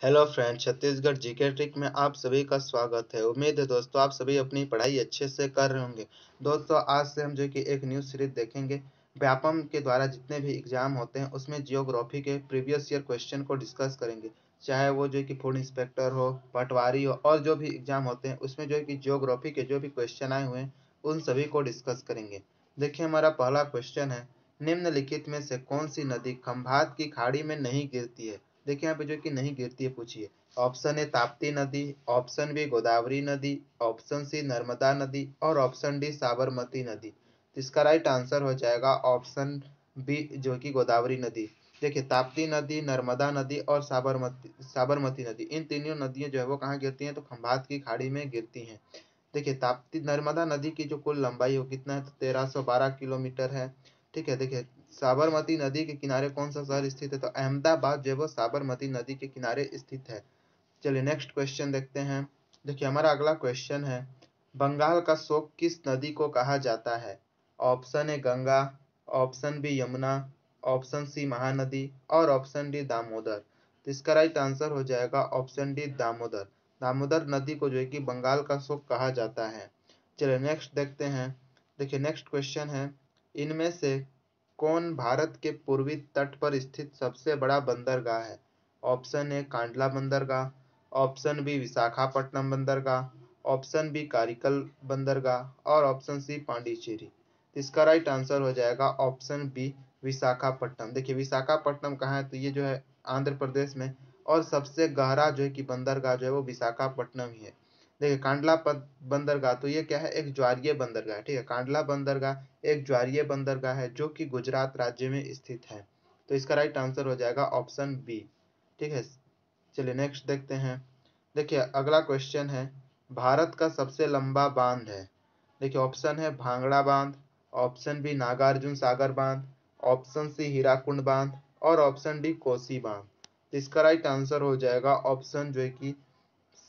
Hello friend, Chhattisgarh GK trick में आप सभी का स्वागत है। उम्मीद है दोस्तों आप सभी अपनी पढ़ाई अच्छे से कर रहे होंगे। दोस्तों आज से हम जो कि एक न्यू सीरीज देखेंगे। व्यापम के द्वारा जितने भी एग्जाम होते हैं उसमें जियोग्राफी के प्रीवियस ईयर क्वेश्चन को डिस्कस करेंगे। चाहे वो जो कि फूड इंस्पेक्टर हो, पटवारी हो और जो भी एग्जाम होते हैं उसमें जो है कि जियोग्राफी के जो भी क्वेश्चन आए हुए हैं उन सभी को डिस्कस करेंगे। देखिए हमारा पहला क्वेश्चन है, निम्नलिखित में से कौन सी नदी खंभात की खाड़ी में नहीं गिरती है। देखिए यहाँ पे जो कि नहीं गिरती है पूछिए। ऑप्शन ए ताप्ती नदी, ऑप्शन बी गोदावरी नदी, ऑप्शन सी नर्मदा नदी और ऑप्शन डी साबरमती नदी। तो इसका राइट आंसर हो जाएगा ऑप्शन बी जो कि गोदावरी नदी। देखिए ताप्ती नदी, नर्मदा नदी और साबरमती नदी, इन तीनों नदियां जो है वो कहाँ गिरती हैं तो खंभात की खाड़ी में गिरती हैं। देखिए ताप्ती नर्मदा नदी की जो कुल लंबाई हो कितना है तो 1312 किलोमीटर है। ठीक है। देखिए साबरमती नदी के किनारे कौन सा शहर स्थित है तो अहमदाबाद जो है वो साबरमती नदी के किनारे स्थित है। चलिए नेक्स्ट क्वेश्चन देखते हैं। देखिए हमारा अगला क्वेश्चन है, बंगाल का शोक किस नदी को कहा जाता है। Option A Ganga, option B Yamuna, option C Mahanadi और ऑप्शन डी दामोदर। तो इसका राइट आंसर हो जाएगा ऑप्शन डी दामोदर। दामोदर नदी को जो है कि बंगाल का शोक कहा जाता है। चलिए नेक्स्ट देखते हैं। देखिए नेक्स्ट क्वेश्चन है, इनमें से कौन भारत के पूर्वी तट पर स्थित सबसे बड़ा बंदरगाह है। ऑप्शन ए कांडला बंदरगाह, ऑप्शन बी विशाखापट्टनम बंदरगाह, ऑप्शन बी कारिकल बंदरगाह और ऑप्शन सी पांडिचेरी। तो इसका राइट आंसर हो जाएगा ऑप्शन बी विशाखापट्टनम। देखिए विशाखापट्टनम कहाँ है तो ये जो है आंध्र प्रदेश में, और सबसे गहरा जो है कि बंदरगाह जो है वो विशाखापट्टनम ही है। देखिए कांडला बंदरगाह तो ये क्या है, एक ज्वारीय बंदरगाह है। ठीक है, कांडला बंदरगाह एक ज्वारीय बंदरगाह है जो कि गुजरात राज्य में स्थित है। तो इसका राइट आंसर हो जाएगा ऑप्शन बी। ठीक है। चलिए नेक्स्ट देखते हैं। देखिए अगला क्वेश्चन है, भारत का सबसे लंबा बांध है। देखिए ऑप्शन है भांगड़ा बांध, ऑप्शन बी नागार्जुन सागर बांध, ऑप्शन सी हीराकुंड बांध और ऑप्शन डी कोसी बांध। तो इसका राइट आंसर हो जाएगा ऑप्शन जो है कि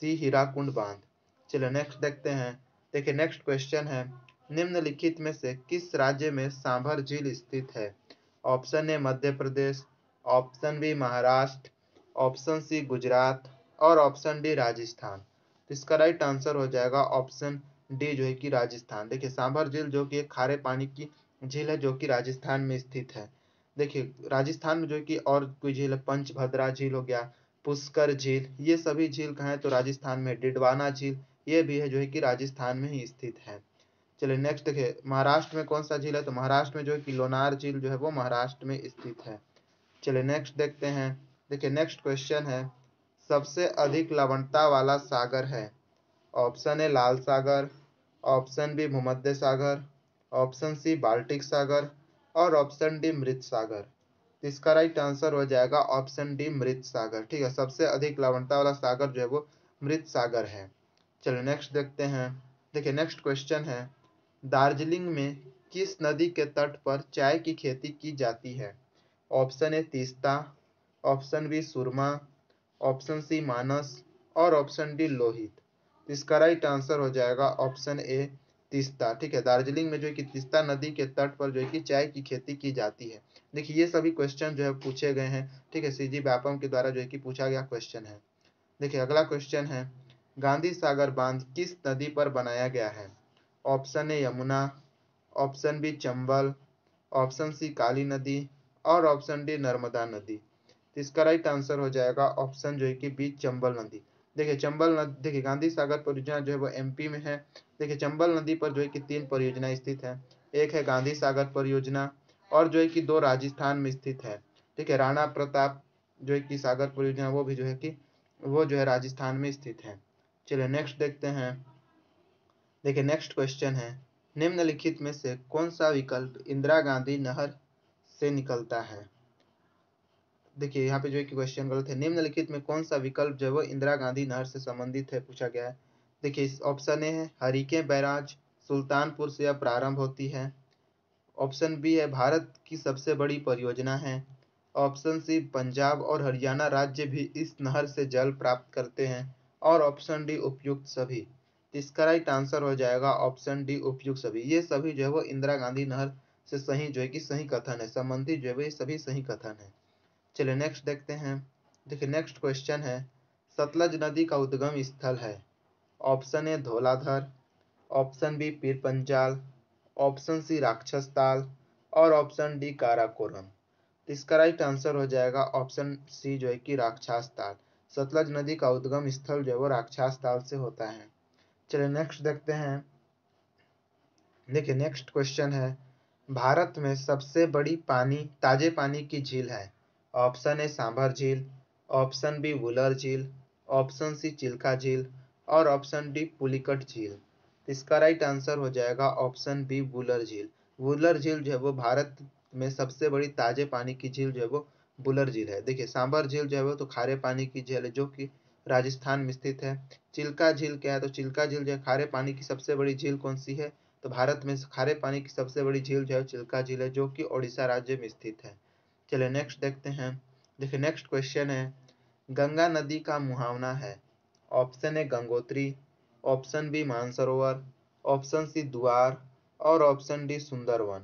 सी हीराकुंड बांध। चलिए नेक्स्ट देखते हैं। देखिए नेक्स्ट क्वेश्चन है, निम्नलिखित में से किस राज्य में सांभर झील स्थित है। Option A Madhya Pradesh, option B Maharashtra, option C Gujarat और ऑप्शन डी राजस्थान। तो इसका राइट आंसर हो जाएगा ऑप्शन डी जो है कि राजस्थान। देखिए सांभर झील जो कि एक खारे पानी की झील है जो कि राजस्थान में स्थित है। देखिए राजस्थान में जो है कि और कोई झील है, पंचभद्रा झील हो गया, पुष्कर झील, ये सभी झील कहाँ है तो राजस्थान में। डिडवाना झील ये भी है जो है कि राजस्थान में ही स्थित है। चलिए नेक्स्ट देखिए महाराष्ट्र में कौन सा झील है तो महाराष्ट्र में जो है कि लोनार झील जो है वो महाराष्ट्र में स्थित है। चलिए नेक्स्ट देखते हैं। देखिए नेक्स्ट क्वेश्चन है, सबसे अधिक लवणता वाला सागर है। ऑप्शन ए लाल सागर, ऑप्शन बी भूमध्य सागर, ऑप्शन सी बाल्टिक सागर और ऑप्शन डी मृत सागर। तो इसका राइट आंसर हो जाएगा ऑप्शन डी मृत सागर। ठीक है, सबसे अधिक लवणता वाला सागर जो है वो मृत सागर है। चलिए नेक्स्ट देखते हैं। देखिए नेक्स्ट क्वेश्चन है, दार्जिलिंग में किस नदी के तट पर चाय की खेती की जाती है। Option A Teesta, option B Surma, option C Manas और ऑप्शन डी लोहित। तो इसका राइट आंसर हो जाएगा ऑप्शन ए तीस्ता। ठीक है, दार्जिलिंग में जो है कि तीस्ता नदी के तट पर जो है कि चाय की खेती की जाती है। देखिए ये सभी क्वेश्चन जो है पूछे गए हैं। ठीक है, सीजी व्यापम के द्वारा जो है कि पूछा गया क्वेश्चन है। देखिए अगला क्वेश्चन है, गांधी सागर बांध किस नदी पर बनाया गया है। Option A Yamuna, option B Chambal, option C Kali नदी और ऑप्शन डी नर्मदा नदी। तो इसका राइट आंसर हो जाएगा ऑप्शन जो है कि बी चंबल नदी। देखिए चंबल नदी, देखिए गांधी सागर परियोजना जो है वो एमपी में है। देखिए चंबल नदी पर जो है कि 3 परियोजना स्थित है। एक है गांधी सागर परियोजना और जो है कि 2 राजस्थान में स्थित है। ठीक है, राणा प्रताप जो है कि सागर परियोजना वो भी जो है कि वो जो है राजस्थान में स्थित है। चलिए नेक्स्ट देखते हैं। देखिए नेक्स्ट क्वेश्चन है, निम्नलिखित में से कौन सा विकल्प इंदिरा गांधी नहर से निकलता है। देखिए यहाँ पे जो है कि क्वेश्चन गलत है। निम्नलिखित में कौन सा विकल्प जो है वो इंदिरा गांधी नहर से संबंधित है पूछा गया है। देखिए इस ऑप्शन ए है हरिके बैराज सुल्तानपुर से यह प्रारंभ होती है। ऑप्शन बी है भारत की सबसे बड़ी परियोजना है। ऑप्शन सी पंजाब और हरियाणा राज्य भी इस नहर से जल प्राप्त करते हैं और ऑप्शन डी उपयुक्त सभी। इसका राइट आंसर हो जाएगा ऑप्शन डी उपयुक्त सभी। ये सभी जो है वो इंदिरा गांधी नहर से सही जो है कि सही कथन है, संबंधित जो है वो ये सभी सही कथन है। चलिए नेक्स्ट देखते हैं। देखिए नेक्स्ट क्वेश्चन है, सतलज नदी का उद्गम स्थल है? Option A Dhauladhar, option B Pir Panjal, option C राक्षस ताल और ऑप्शन डी काराकोरम। इसका राइट आंसर हो जाएगा ऑप्शन सी जो है कि राक्षस ताल। सतलज नदी का उद्गम स्थल जो है वो राक्षस ताल से होता है। चलिए नेक्स्ट देखते हैं। देखिए नेक्स्ट क्वेश्चन है, भारत में सबसे बड़ी ताजे पानी की झील है? ऑप्शन ए सांभर झील, ऑप्शन बी वुलर झील, ऑप्शन सी चिल्का झील और ऑप्शन डी पुलिकट झील। इसका राइट आंसर हो जाएगा ऑप्शन बी वुलर झील। वुलर झील जो है वो भारत में सबसे बड़ी ताजे पानी की झील जो है वो वुलर झील है। देखिए सांभर झील जो है वो तो खारे पानी की झील है जो कि राजस्थान में स्थित है। चिल्का झील क्या है? तो चिल्का झील जो है खारे पानी की सबसे बड़ी झील कौन सी है? तो भारत में खारे पानी की सबसे बड़ी झील जो है चिल्का झील है जो कि ओडिशा राज्य में स्थित है। चलिए नेक्स्ट देखते हैं। देखिए नेक्स्ट क्वेश्चन है, गंगा नदी का मुहावना है? Option A Gangotri, option B Mansarovar, option C द्वार और ऑप्शन डी सुंदरवन।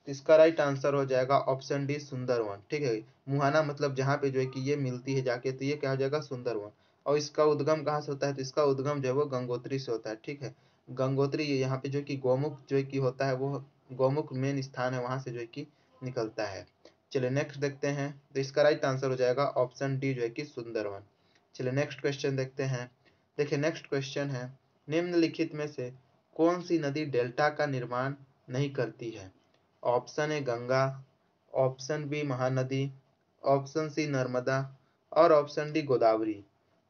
तो इसका राइट आंसर हो जाएगा ऑप्शन डी सुंदरवन। ठीक है, मुहाना मतलब जहाँ पे जो है कि ये मिलती है जाके, तो ये क्या हो जाएगा सुंदरवन। और इसका उद्गम कहाँ से होता है? तो इसका उद्गम जो है वो गंगोत्री से होता है। ठीक है, गंगोत्री यहाँ पे जो कि गौमुख जो है कि होता है, वो गौमुख मेन स्थान है, वहां से जो है कि निकलता है। चलिए नेक्स्ट देखते हैं। तो इसका राइट आंसर हो जाएगा ऑप्शन डी जो है कि सुंदरवन। चलिए नेक्स्ट क्वेश्चन देखते हैं। देखिए नेक्स्ट क्वेश्चन है, निम्नलिखित में से कौन सी नदी डेल्टा का निर्माण नहीं करती है? Option A Ganga, option B Mahanadi, option C Narmada और ऑप्शन डी गोदावरी।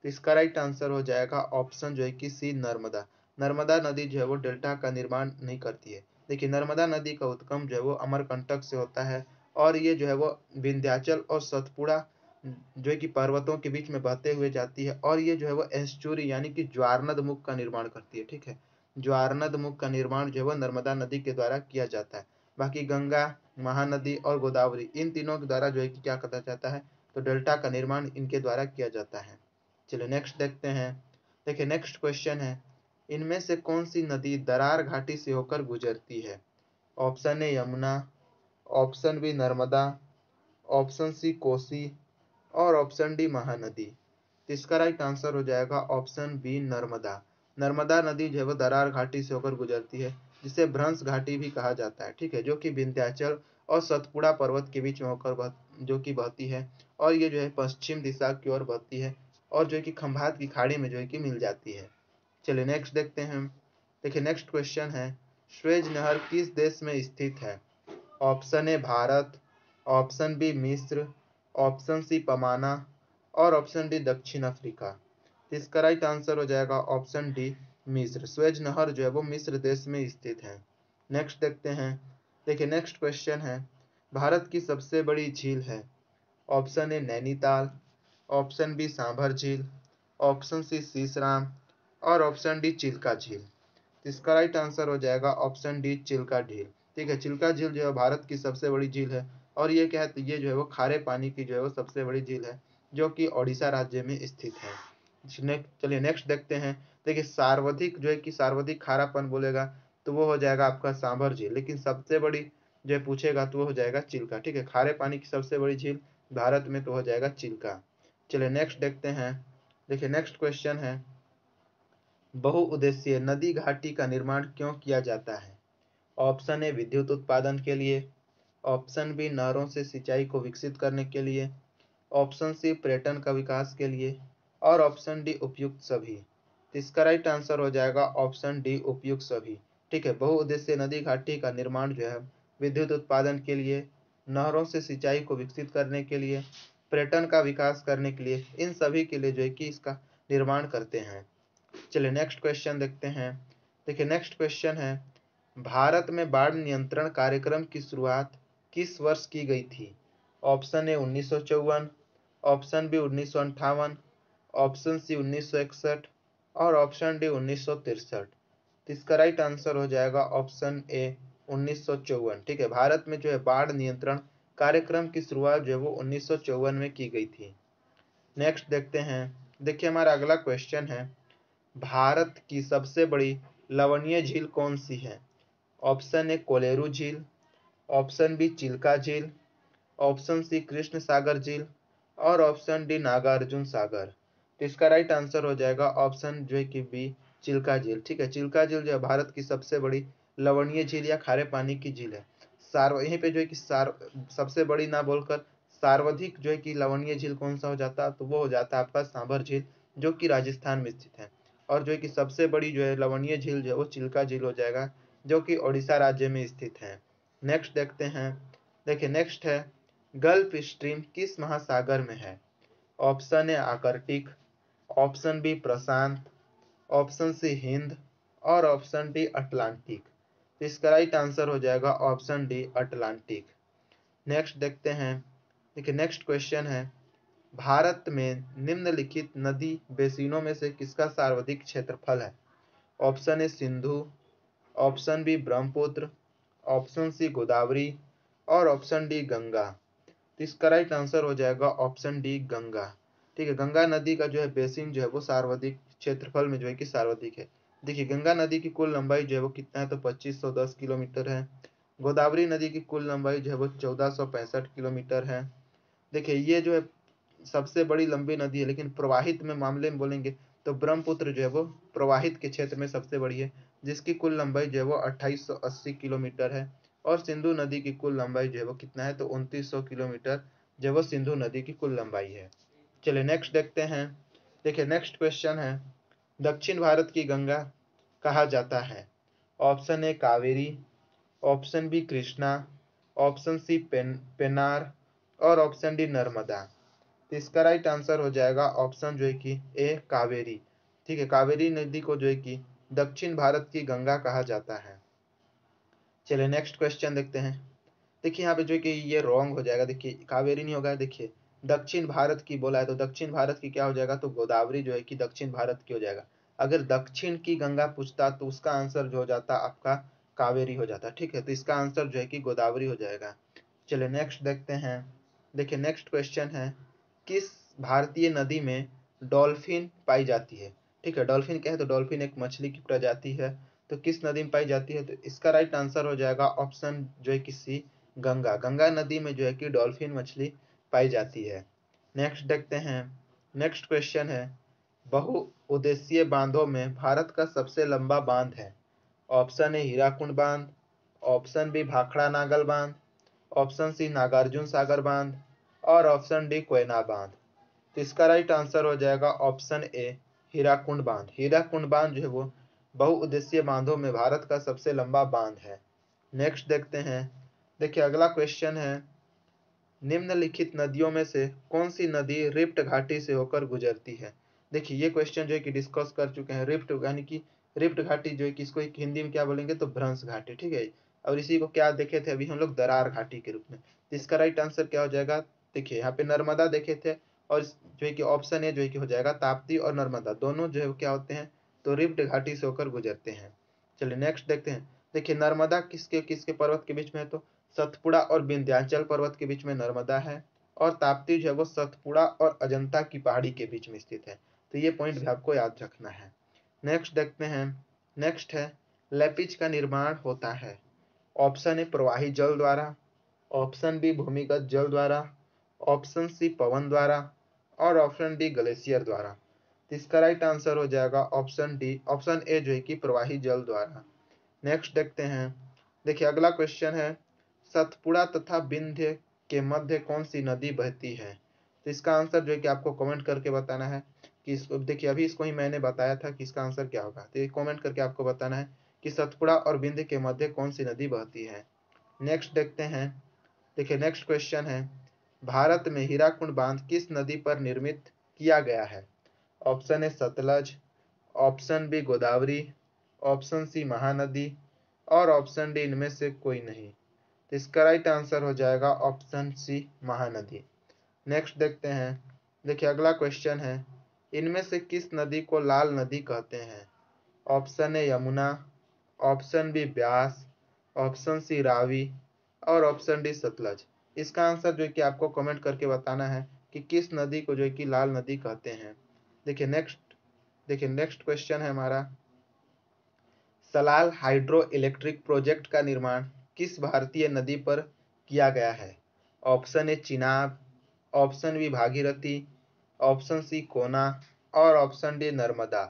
तो इसका राइट आंसर हो जाएगा ऑप्शन जो है कि सी नर्मदा। नर्मदा नदी जो है वो डेल्टा का निर्माण नहीं करती है। देखिए नर्मदा नदी का उद्गम जो है वो अमरकंटक से होता है और ये जो है वो विंध्याचल और सतपुड़ा जो है कि पर्वतों के बीच में बहते हुए जाती है और ये जो है वो एस्चुरी यानी कि ज्वारनद मुख का निर्माण करती है। ठीक है, ज्वारनद मुख का निर्माण जो है वो नर्मदा नदी के द्वारा किया जाता है। बाकी गंगा, महानदी और गोदावरी इन तीनों के द्वारा जो है कि क्या कहा जाता है? तो डेल्टा का निर्माण इनके द्वारा किया जाता है। चलिए नेक्स्ट देखते हैं। देखिए नेक्स्ट क्वेश्चन है, इनमें से कौन सी नदी दरार घाटी से होकर गुजरती है? Option A Yamuna, option B Narmada, option C Kosi और ऑप्शन डी महानदी। तो इसका राइट आंसर हो जाएगा ऑप्शन बी नर्मदा। नर्मदा नदी जो है वो दरार घाटी से होकर गुजरती है, जिसे भ्रंश घाटी भी कहा जाता है। ठीक है, जो कि विंध्याचल और सतपुड़ा पर्वत के बीच में होकर जो कि बहती है और ये जो है पश्चिम दिशा की ओर बहती है और जो है कि खंभात की खाड़ी में जो है कि मिल जाती है। चलिए नेक्स्ट देखते हैं। देखिए नेक्स्ट क्वेश्चन है, स्वेज नहर किस देश में स्थित है? Option A Bharat, option B मिस्र, ऑप्शन सी पमाना और ऑप्शन डी दक्षिण अफ्रीका। इसका राइट आंसर हो जाएगा ऑप्शन डी मिस्र। स्वेज नहर जो है वो मिस्र देश में स्थित है। नेक्स्ट देखते हैं। देखिए नेक्स्ट क्वेश्चन है, भारत की सबसे बड़ी झील है? Option A Nainital, option B Sambhar झील, ऑप्शन सी सीसराम और ऑप्शन डी चिल्का झील। इसका राइट आंसर हो जाएगा ऑप्शन डी चिल्का झील। ठीक है, चिल्का झील जो है भारत की सबसे बड़ी झील है और ये क्या है? तो ये जो है वो खारे पानी की जो है वो सबसे बड़ी झील है जो कि ओडिशा राज्य में स्थित है। चलिए नेक्स्ट देखते हैं। देखिए सर्वाधिक जो है कि सर्वाधिक खारापन बोलेगा तो वो हो जाएगा आपका सांभर झील, लेकिन सबसे बड़ी जो है पूछेगा तो वो हो जाएगा चिल्का। ठीक है, खारे पानी की सबसे बड़ी झील भारत में तो हो जाएगा चिल्का। चलिए नेक्स्ट देखते हैं। देखिए नेक्स्ट क्वेश्चन है, बहुउद्देशीय नदी घाटी का निर्माण क्यों किया जाता है? ऑप्शन ए विद्युत उत्पादन के लिए, ऑप्शन बी नहरों से सिंचाई को विकसित करने के लिए, ऑप्शन सी पर्यटन का विकास के लिए और ऑप्शन डी उपयुक्त सभी। तो इसका राइट आंसर हो जाएगा ऑप्शन डी उपयुक्त सभी। ठीक है, बहुउद्देशीय नदी घाटी का निर्माण जो है विद्युत उत्पादन के लिए, नहरों से सिंचाई को विकसित करने के लिए, पर्यटन का विकास करने के लिए, इन सभी के लिए जो है कि इसका निर्माण करते हैं। चलिए नेक्स्ट क्वेश्चन देखते हैं। देखिए नेक्स्ट क्वेश्चन है, भारत में बाढ़ नियंत्रण कार्यक्रम की शुरुआत किस वर्ष की गई थी? Option A 1954, option B 1958, option C 1961 और ऑप्शन डी 1963। इसका राइट आंसर हो जाएगा ऑप्शन ए 1954। ठीक है, भारत में जो है बाढ़ नियंत्रण कार्यक्रम की शुरुआत जो है वो 1954 में की गई थी। नेक्स्ट देखते हैं। देखिए हमारा अगला क्वेश्चन है, भारत की सबसे बड़ी लवणीय झील कौन सी है? ऑप्शन ए कोलेरू झील, ऑप्शन बी चिल्का झील, ऑप्शन सी कृष्ण सागर झील और ऑप्शन डी नागार्जुन सागर। तो इसका राइट आंसर हो जाएगा ऑप्शन जो है कि बी, चिल्का झील। ठीक है, चिल्का झील जो है भारत की सबसे बड़ी लवणीय झील या खारे पानी की झील है। यहीं पे जो है कि सबसे बड़ी ना बोलकर सर्वाधिक जो है कि लवणीय झील कौन सा हो जाता है, तो वो हो जाता है आपका सांभर झील, जो कि राजस्थान में स्थित है। और जो है कि सबसे बड़ी जो है लवणीय झील जो है वो चिल्का झील हो जाएगा, जो कि ओडिशा राज्य में स्थित है। नेक्स्ट देखते हैं। देखिए नेक्स्ट है, गल्फ स्ट्रीम किस महासागर में है? Option A Arctic, option B प्रशांत, ऑप्शन सी हिंद और ऑप्शन डी अटलांटिक। तो इसका राइट आंसर हो जाएगा ऑप्शन डी अटलांटिक। नेक्स्ट देखते हैं। देखिए नेक्स्ट क्वेश्चन है, भारत में निम्नलिखित नदी बेसिनों में से किसका सर्वाधिक क्षेत्रफल है? Option A Sindhu, option B Brahmaputra, option C Godavari और ऑप्शन डी गंगा। तो इसका राइट आंसर हो जाएगा ऑप्शन डी गंगा। ठीक है, गंगा नदी का जो है बेसिन जो है वो सर्वाधिक क्षेत्रफल में जो है कि सर्वाधिक है। देखिए गंगा नदी की कुल लंबाई जो है वो कितना है, तो 2510 किलोमीटर है। गोदावरी नदी की कुल लंबाई जो है वो 1465 किलोमीटर है। देखिए ये जो है सबसे बड़ी लंबी नदी है, लेकिन प्रवाहित में मामले में बोलेंगे तो ब्रह्मपुत्र जो है वो प्रवाहित के क्षेत्र में सबसे बड़ी है, जिसकी कुल लंबाई जो है वो 2880 किलोमीटर है। और सिंधु नदी की कुल लंबाई जो है वो कितना है, तो 2900 किलोमीटर जो वो सिंधु नदी की कुल लंबाई है। चलिए नेक्स्ट देखते हैं। देखिए नेक्स्ट क्वेश्चन है, दक्षिण भारत की गंगा कहा जाता है? Option A Kaveri, option B Krishna, option C Pennar और ऑप्शन डी नर्मदा। तो इसका राइट आंसर हो जाएगा ऑप्शन जो है कि ए कावेरी। ठीक है, कावेरी नदी को जो है कि दक्षिण भारत की गंगा कहा जाता है। चलिए नेक्स्ट क्वेश्चन देखते हैं। देखिए यहाँ पे जो है कि ये रॉन्ग हो जाएगा। देखिए कावेरी नहीं होगा, देखिए दक्षिण भारत की बोला है तो दक्षिण भारत की क्या हो जाएगा, तो गोदावरी जो है कि दक्षिण भारत की हो जाएगा। अगर दक्षिण की गंगा पूछता तो उसका आंसर जो हो जाता आपका कावेरी हो जाता। ठीक है, तो इसका आंसर जो है कि गोदावरी हो जाएगा। चलिए नेक्स्ट देखते हैं। देखिए नेक्स्ट क्वेश्चन है, किस भारतीय नदी में डॉल्फिन पाई जाती है? ठीक है, डॉल्फिन क्या है, तो डॉल्फिन एक मछली की प्रजाति है। तो किस नदी में पाई जाती है, तो इसका राइट आंसर हो जाएगा ऑप्शन जो है कि सी, गंगा। गंगा नदी में जो है कि डॉल्फिन मछली पाई जाती है। नेक्स्ट देखते हैं। नेक्स्ट क्वेश्चन है, बहुउद्देशीय बांधों में भारत का सबसे लंबा बांध है? ऑप्शन ए हीराकुंड बांध, ऑप्शन बी भाखड़ा नागल बांध, ऑप्शन सी नागार्जुन सागर बांध और ऑप्शन डी कोयना बांध। तो इसका राइट आंसर हो जाएगा ऑप्शन ए, हीराकुंड बांध। हीराकुंड बांध जो है वो बहुउद्देशीय बांधों में भारत का सबसे लंबा बांध है। नेक्स्ट देखते हैं। देखिए अगला क्वेश्चन है, निम्नलिखित नदियों में से कौन सी नदी रिफ्ट घाटी से होकर गुजरती है? देखिए ये क्वेश्चन जो है कि डिस्कस कर चुके हैं। रिफ्ट यानी कि रिफ्ट घाटी जो है कि इसको एक हिंदी में क्या बोलेंगे, तो भ्रंश घाटी। ठीक है, और इसी को क्या देखे थे अभी हम लोग, दरार घाटी के रूप में। तो इसका राइट आंसर क्या हो जाएगा, देखिए यहाँ पे नर्मदा देखे थे, और जो है कि ऑप्शन ए जो है कि हो जाएगा ताप्ती और नर्मदा दोनों जो है क्या होते हैं, तो रिफ्ट घाटी से होकर गुजरते हैं। चलिए नेक्स्ट देखते हैं। देखिए नर्मदा किसके किसके पर्वत के बीच में है, तो सतपुड़ा और विंध्याचल पर्वत के बीच में नर्मदा है। और ताप्ती जो है वो सतपुड़ा और अजंता की पहाड़ी के बीच में स्थित है। तो ये पॉइंट भी आपको याद रखना है। नेक्स्ट देखते हैं। नेक्स्ट है, लेपिज का निर्माण होता है? ऑप्शन ए प्रवाही जल द्वारा, ऑप्शन बी भूमिगत जल द्वारा, ऑप्शन सी पवन द्वारा और ऑप्शन डी ग्लेशियर द्वारा। तो इसका राइट आंसर हो जाएगा ऑप्शन डी, ऑप्शन ए जो है कि प्रवाही जल द्वारा। नेक्स्ट देखते हैं। देखिए अगला क्वेश्चन है, सतपुड़ा तथा विंध्य के मध्य कौन सी नदी बहती है? तो इसका आंसर जो है कि आपको कमेंट करके बताना है कि इसको, देखिए अभी इसको ही मैंने बताया था कि इसका आंसर क्या होगा, तो ये कमेंट करके आपको बताना है कि सतपुड़ा और विंध्य के मध्य कौन सी नदी बहती है। नेक्स्ट देखते हैं। देखिए नेक्स्ट क्वेश्चन है, भारत में हीराकुंड बांध किस नदी पर निर्मित किया गया है? Option A Sutlej, option B Godavari, option C Mahanadi और ऑप्शन डी इनमें से कोई नहीं। तो इसका राइट आंसर हो जाएगा ऑप्शन सी, महानदी। नेक्स्ट देखते हैं। देखिए अगला क्वेश्चन है, इनमें से किस नदी को लाल नदी कहते हैं? Option A Yamuna, option B Beas, option C Ravi और ऑप्शन डी सतलज। इसका आंसर जो है कि आपको कमेंट करके बताना है कि किस नदी को जो है कि लाल नदी कहते हैं। देखिए नेक्स्ट क्वेश्चन है हमारा, सलाल हाइड्रो इलेक्ट्रिक प्रोजेक्ट का निर्माण किस भारतीय नदी पर किया गया है? Option A Chenab, option B Bhagirathi, option C Koyna और ऑप्शन डी नर्मदा।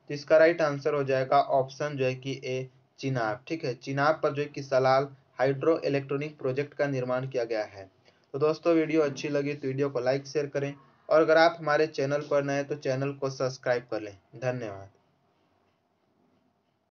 तो इसका राइट आंसर हो जाएगा ऑप्शन जो है कि ए चिनाब। ठीक है, चिनाब पर जो है कि सलाल हाइड्रो इलेक्ट्रॉनिक प्रोजेक्ट का निर्माण किया गया है। तो दोस्तों वीडियो अच्छी लगी तो वीडियो को लाइक शेयर करें और अगर आप हमारे चैनल पर नए हैं तो चैनल को सब्सक्राइब कर लें। धन्यवाद।